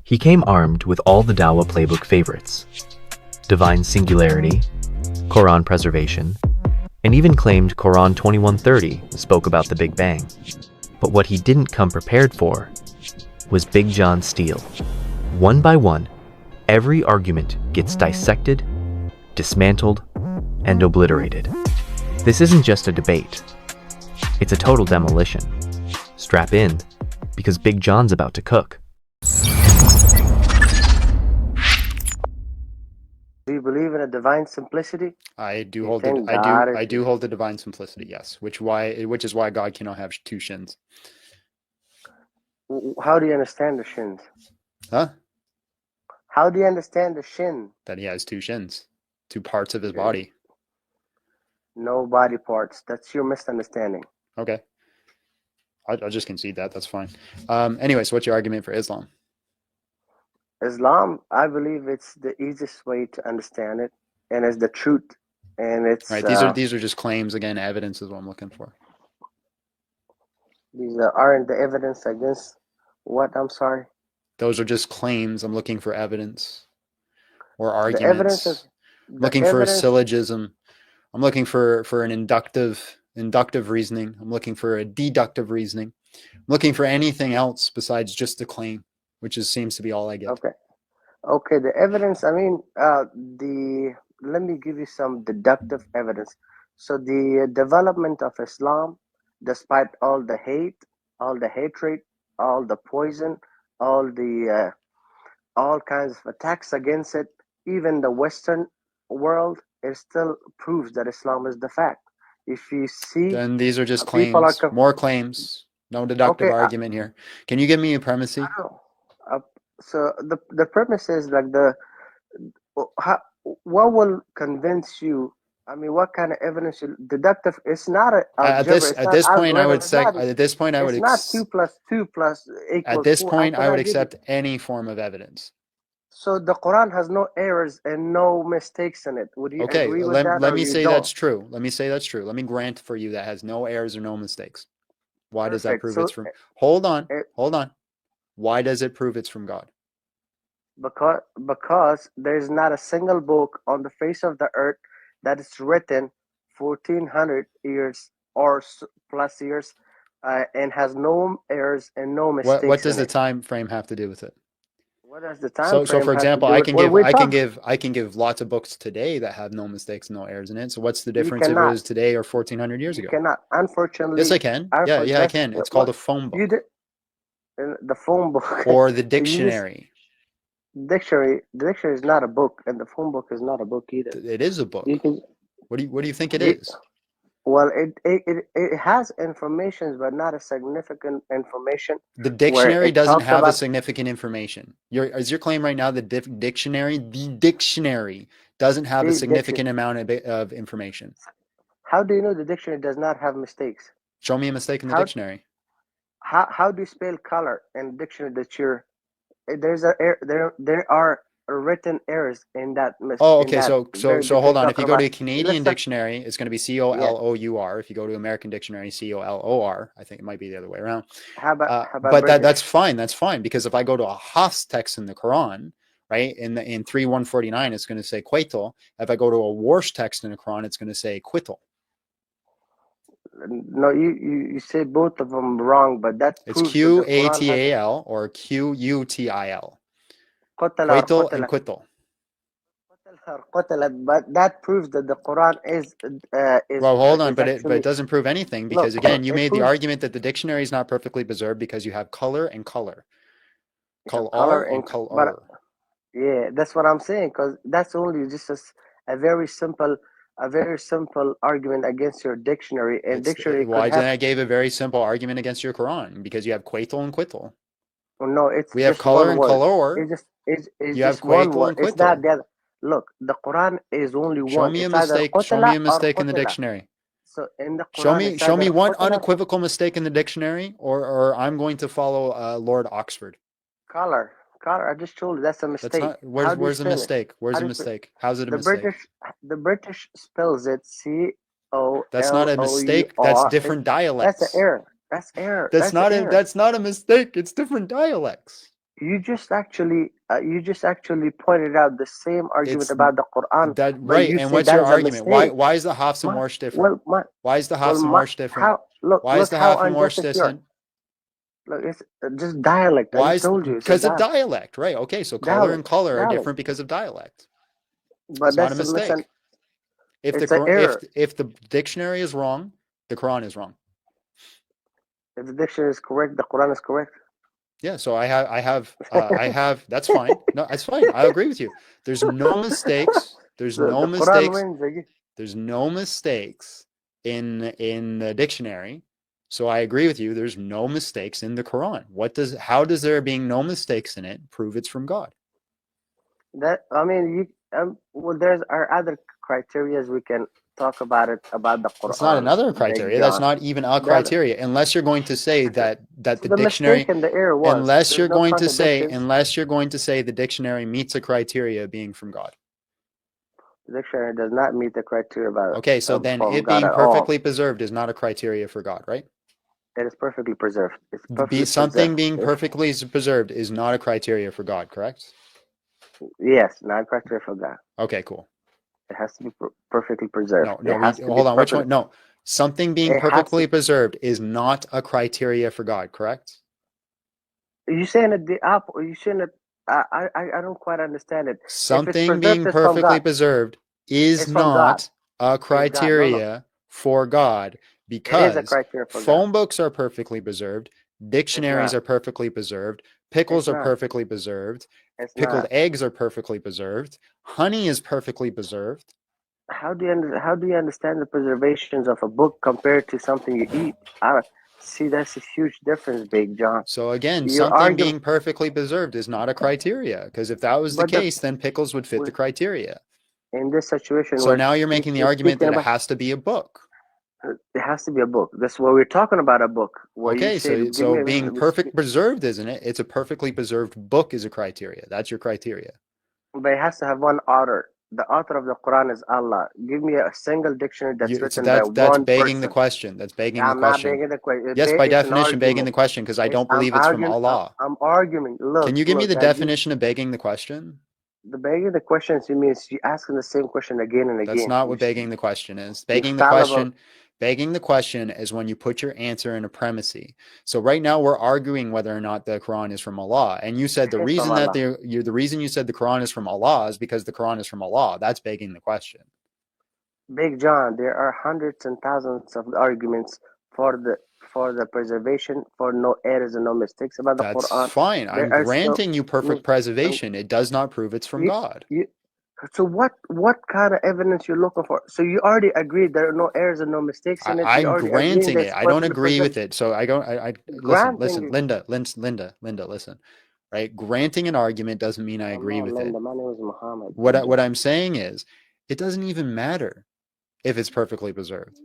He came armed with all the Dawah Playbook favorites: divine singularity, Quran preservation, and even claimed Quran 2130 spoke about the Big Bang. But what he didn't come prepared for was Big Jon Steel. One by one, every argument gets dissected, dismantled, and obliterated. This isn't just a debate. It's a total demolition. Strap in, because Big Jon's about to cook. Do you believe in a divine simplicity? I do You hold think the, I God do is- I do hold the divine simplicity, yes. Which is why God cannot have two shins. How do you understand the shins? Huh? How do you understand the shin? That he has two shins, two parts of his body. No body parts. That's your misunderstanding. Okay. I'll just concede that. That's fine. Anyways, what's your argument for Islam? Islam, I believe it's the easiest way to understand it, and it's the truth. And it's Right. These are just claims. Again, evidence is what I'm looking for. these aren't the evidence against what? I'm sorry. Those are just claims. I'm looking for evidence or The arguments. evidence is Looking for a syllogism. I'm looking for an inductive reasoning. I'm looking for a deductive reasoning. I'm looking for anything else besides just the claim, which seems to be all I get. Okay. The evidence. I mean, let me give you some deductive evidence. So the development of Islam, despite all the hate, all the hatred, all the poison, all kinds of attacks against it, even the Western world, it still proves that Islam is the fact. If you see, Then these are just people claims, more claims, no deductive argument here. Can you give me a premise? So the premise is like what will convince you? I mean, what kind of evidence? Deductive. It's not at this point I would It's not 2 plus 2 plus equals 4. At this point, I would accept any form of evidence. So the Quran has no errors and no mistakes in it. Would you agree with that? Let me say that's true. Let me say that's true. Let me grant for you that has no errors or no mistakes. Why does that prove it's from? Hold on. Why does it prove it's from God? Because there's not a single book on the face of the earth that is written 1400 years or plus years and has no errors and no mistakes. What does the time frame have to do with it? What does the time frame? So for example, I can give lots of books today that have no mistakes, no errors in it. So what's the difference if it was today or 1400 years ago? You cannot, unfortunately. Yes, I can. Yeah, I can. It's called a phone book. The phone book or the dictionary. The dictionary is not a book, and the phone book is not a book either. It is a book. What do you think it is? Well, it has information, but not a significant information. The dictionary doesn't have a significant information. Is your claim right now the dictionary doesn't have a significant amount of information? How do you know the dictionary does not have mistakes? Show me a mistake in the dictionary. How do you spell color in the dictionary there are written errors in that mistake? Oh, okay. So hold on. If you go to a Canadian dictionary, it's going to be COLOUR. If you go to American dictionary, COLOR. I think it might be the other way around. But that's fine. That's fine, because if I go to a Haas text in the Quran, right, in 3:149, it's going to say Quatal. If I go to a Warsh text in the Quran, it's going to say Quittal. No, you say both of them wrong, but that's it's QATAL or QUTIL. Quatal and Quittal. But that proves that the Quran is. Well, hold on, but it doesn't prove anything, because again, you made the argument that the dictionary is not perfectly preserved because you have color and color. Color and color. Yeah, that's what I'm saying, because that's only just a very simple argument against your dictionary. And dictionary. Why didn't I give a very simple argument against your Quran? Because you have Quatal and Quittal. Well, no, we have color and color. It's you have Quatal and Quittal. It's not the other. Look, the Quran is only one. Show me a mistake. Show me a mistake in the dictionary. So in the Quran, show me one unequivocal mistake in the dictionary, or I'm going to follow Lord Oxford. Color. I just told you that's a mistake. Where's the mistake? Where's the mistake? How's it a mistake? The British spells it COLLOR. That's not a mistake. That's different dialects. That's an error. That's error. That's not a mistake. It's different dialects. You just actually pointed out the same argument It's about the Quran, that but right. you And say what's that your is a argument? mistake. Why is the Hafs and Warsh different? Why is the Hafs and Warsh different? How look Why is the how Haf and Warsh unjust is yours. different? Look, it's just dialect. I Why just is told you it's a because of dialect, right? Okay, so color and color are dialect. different because of dialect. But It's not a that's mistake. If it's an error. if the dictionary is wrong, the Quran is wrong. If the dictionary is correct, the Quran is correct. Yeah, so I have that's fine. No, that's fine. I agree with you. There's no mistakes. There's no The Quran mistakes. wins. There's no mistakes in the dictionary. So I agree with you. There's no mistakes in the Quran. How does there being no mistakes in it prove it's from God? That I mean, well, there's our other criteria we can talk about it about the It's not Quran. another Big criteria. That's John. not even a criteria, unless you're going to say that So the the mistake dictionary, and the error was unless there's you're no going to say, contradictions. the dictionary meets a criteria being from God. The dictionary does not meet the criteria about Okay, so then from it God being at all. perfectly preserved is not a criteria for God, right? It is perfectly preserved. It's perfectly Something preserved. being perfectly preserved is not a criteria for God, correct? Yes, not criteria for God. Okay, cool. It has to be perfectly preserved. Hold on. Which one? No, something being perfectly preserved is not a criteria for God, correct? You saying that the apple? You saying that I don't quite understand it. If it's Something preserved, being it's from perfectly God. preserved is It's from God. not a It's God. No. criteria for God It is a because criteria for God. phone books are perfectly preserved, dictionaries are perfectly preserred, pickles are perfectly preserved, pickled eggs are perfectly preserved, honey is perfectly preserved. How do you understand the preservations of a book compared to something you eat? See, that's a huge difference, Big John. So again, You're something arguing, being perfectly preserved is not a criteria, because if that was the case, then pickles would fit the criteria. In this situation, so now you're making the argument that it has to be a book. It has to be a book. That's what we're talking about, a book. Okay, so being perfect preserved, isn't it? It's a perfectly preserved book is a criteria. That's your criteria. But it has to have one author. The author of the Quran is Allah. Give me a single dictionary that's written by that's one begging person. the question. That's begging the I'm question. not begging the question. Yes, by definition, begging the question, because I don't believe it's from Allah. I'm arguing. Look, can you give me the definition of begging the question? The begging the question means you asking the same question again and again. That's not what begging the question is. Begging the question is when you put your answer in a premise. So right now we're arguing whether or not the Quran is from Allah, and you said the reason that the reason you said the Quran is from Allah is because the Quran is from Allah. That's begging the question. Big John, there are hundreds and thousands of arguments for the preservation, for no errors and no mistakes about the Quran. That's fine. I'm granting you perfect preservation. It does not prove it's from God. So what kind of evidence you're looking for? So you already agreed there are no errors and no mistakes in it. I'm granting it. I don't agree with it. So I don't. Listen, Linda, listen. Right? Granting an argument doesn't mean I agree with it. My name is Muhammad. What I'm saying is, it doesn't even matter if it's perfectly preserved.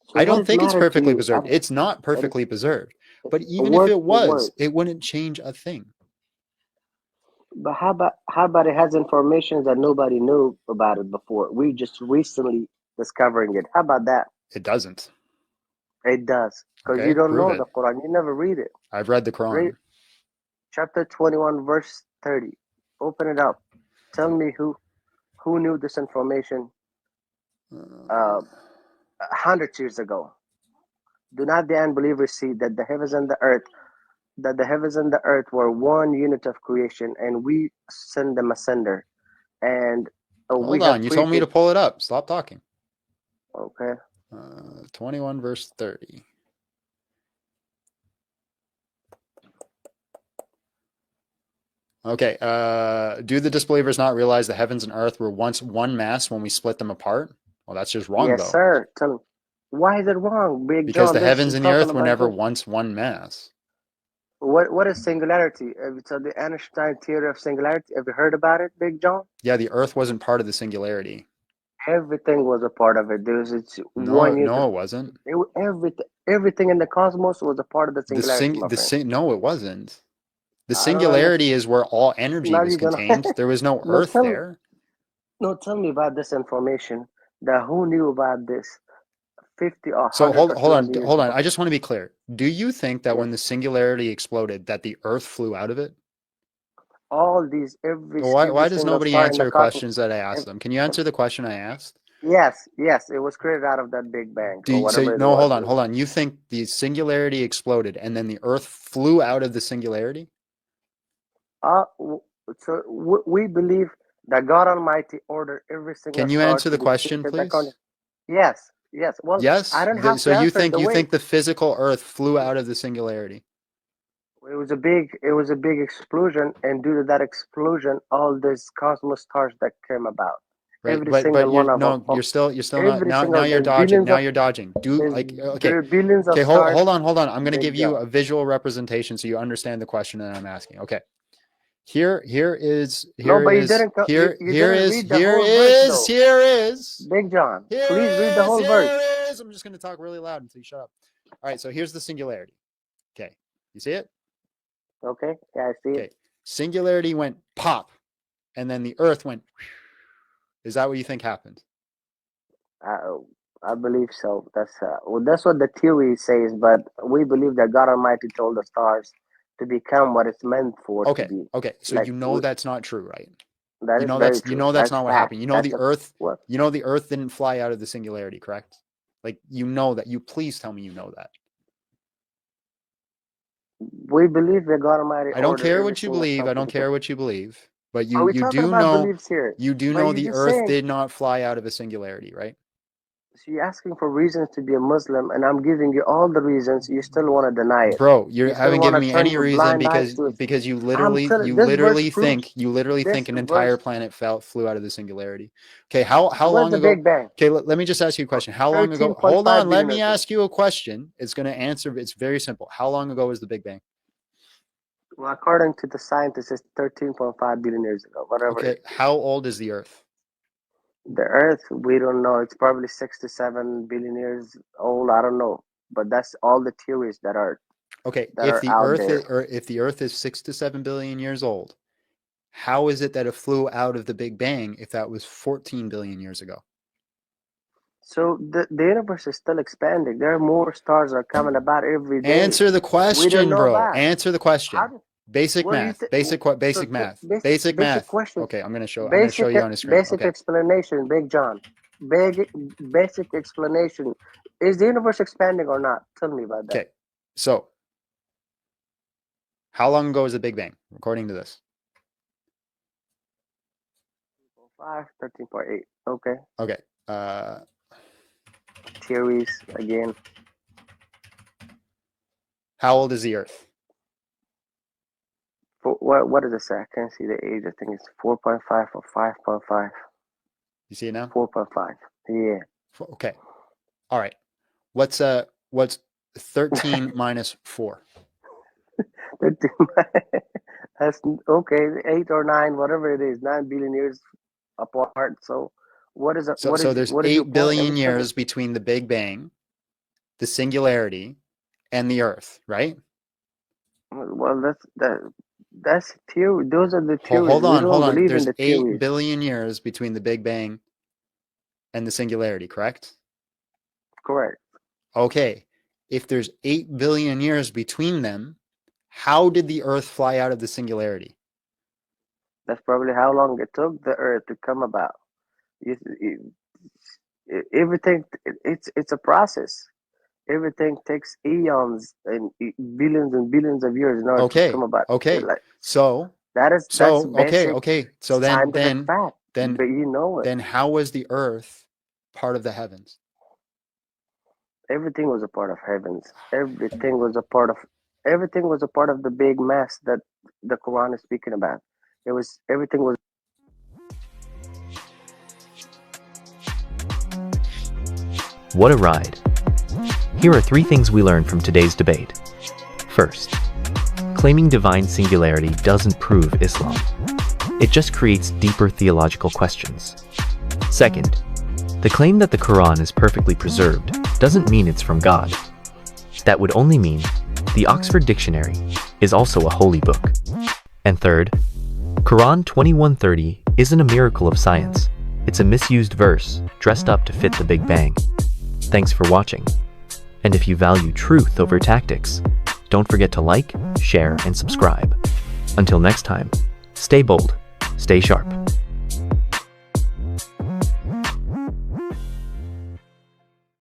So I don't think it's perfectly preserved. It's not perfectly preserved. But even if it was, it wouldn't change a thing. But how about it has information that nobody knew about it before? We just recently discovering it. How about that? It doesn't. It does. Because you don't know the Quran. You never read it. I've read the Quran. Chapter 21, verse 30. Open it up. Tell me who knew this information 100 years ago. Do not the unbelievers see that the heavens and the earth were one unit of creation, and we send them a sender. And hold on, you told me to pull it up. Stop talking. Okay. 21 verse 30. Okay. Do the disbelievers not realize the heavens and earth were once one mass when we split them apart? Well, that's just wrong, though. Yes, sir. Tell me, why is it wrong, Big John? Because the heavens and the earth were never once one mass. What is singularity? So the Einstein theory of singularity. Have you heard about it, Big John? Yeah, the earth wasn't part of the singularity. Everything was a part of it. There was one unit. No, it wasn't. Everything in the cosmos was a part of the singularity. No, it wasn't. The singularity is where all energy was contained. There was no earth there. No, tell me about this information. Who knew about this? 50 or 100 so hold on. I just want to be clear. Do you think that when the singularity exploded, that the earth flew out of it? all these, every Why does single nobody star in the answer cosmos. questions that I asked them? Can you answer the question I asked? Yes, it was created out of that Big Bang or whatever it No, was. hold on. You think the singularity exploded and then the Earth flew out of the singularity? So we believe that God Almighty ordered every single Can you star answer to the be question, seated according. please? Yes. Well, I Yes. don't have So to answer it the you way think the physical Earth flew out of the singularity? it was a big explosion, and due to that explosion, all these cosmos stars that came about, Right, every but single you one of them, no, you're still not every now single you're there's dodging. billions Now of you're dodging. there Okay. are billions of Okay, stars. hold on. I'm going to Big give you jump. a visual representation so you understand the question that I'm asking. Okay. Here is No, but you didn't read the whole verse though. Big John, please read the whole verse. I'm just going to talk really loud until you shut up. All right, so here's the singularity. Okay. You see it? Okay. Yeah, I see it. Singularity went pop, and then the Earth went. Is that what you think happened? I believe so. That's what the theory says, but we believe that God Almighty told the stars to become what it's meant for to be. Okay. So like, that's not true, right? That is very true. You know that's not what happened. You know the Earth didn't fly out of the singularity, correct? Like you know that. You please tell me you know that. We believe that God Almighty. I don't care what you believe. I don't care what you believe. But you do know the Earth did not fly out of a singularity, right? So you're asking for reasons to be a Muslim, and I'm giving you all the reasons. You still want to deny it, bro. You haven't given me any reason because you literally think an entire planet flew out of the singularity. Okay, how long ago? Big Bang? Okay, let me just ask you a question. How long ago? Hold on, let me ask you a question. It's going to answer. It's very simple. How long ago was the Big Bang? Well, according to the scientists, it's 13.5 billion years ago. Whatever. Okay, how old is the Earth? The Earth, we don't know. It's probably 6 to 7 billion years old. I don't know, but that's all the theories that are. Okay, if the Earth is 6 to 7 billion years old, how is it that it flew out of the Big Bang if that was 14 billion years ago? So the universe is still expanding. There are more stars are coming about every day. Answer the question, bro. Answer the question. Basic math. Basic math. Question. Okay, I'm gonna show you on the screen. Basic explanation, Big John. Basic explanation. Is the universe expanding or not? Tell me about that. Okay, so how long ago was the Big Bang, according to this? 13.8. Okay. Okay. Theories again. How old is the Earth? What does it say? I can't see the age. I think it's 4.5 or 5.5. You see it now? 4.5. Yeah. Okay. All right. What's 13 minus 4? 13. That's okay. 8 or 9, whatever it is. 9 billion years apart. So what is it? So there's 8 billion years between the Big Bang, the singularity, and the Earth, right? Well, that's theory. Those are the theories. Hold on. There's 8 billion years between the Big Bang and the singularity, correct? Correct. Okay. If there's 8 billion years between them, how did the Earth fly out of the singularity? That's probably how long it took the Earth to come about. Everything, it's a process. Everything takes eons and billions of years in order to come about. Okay. So that's okay. So then fact, but you know it. Then how was the Earth part of the heavens? Everything was a part of heavens. Everything was a part of the big mess that the Quran is speaking about. Everything was. What a ride. Here are 3 things we learned from today's debate. First, claiming divine singularity doesn't prove Islam. It just creates deeper theological questions. Second, the claim that the Quran is perfectly preserved doesn't mean it's from God. That would only mean the Oxford Dictionary is also a holy book. And third, Quran 2130 isn't a miracle of science. It's a misused verse dressed up to fit the Big Bang. Thanks for watching. And if you value truth over tactics, don't forget to like, share, and subscribe. Until next time, Stay bold, stay sharp.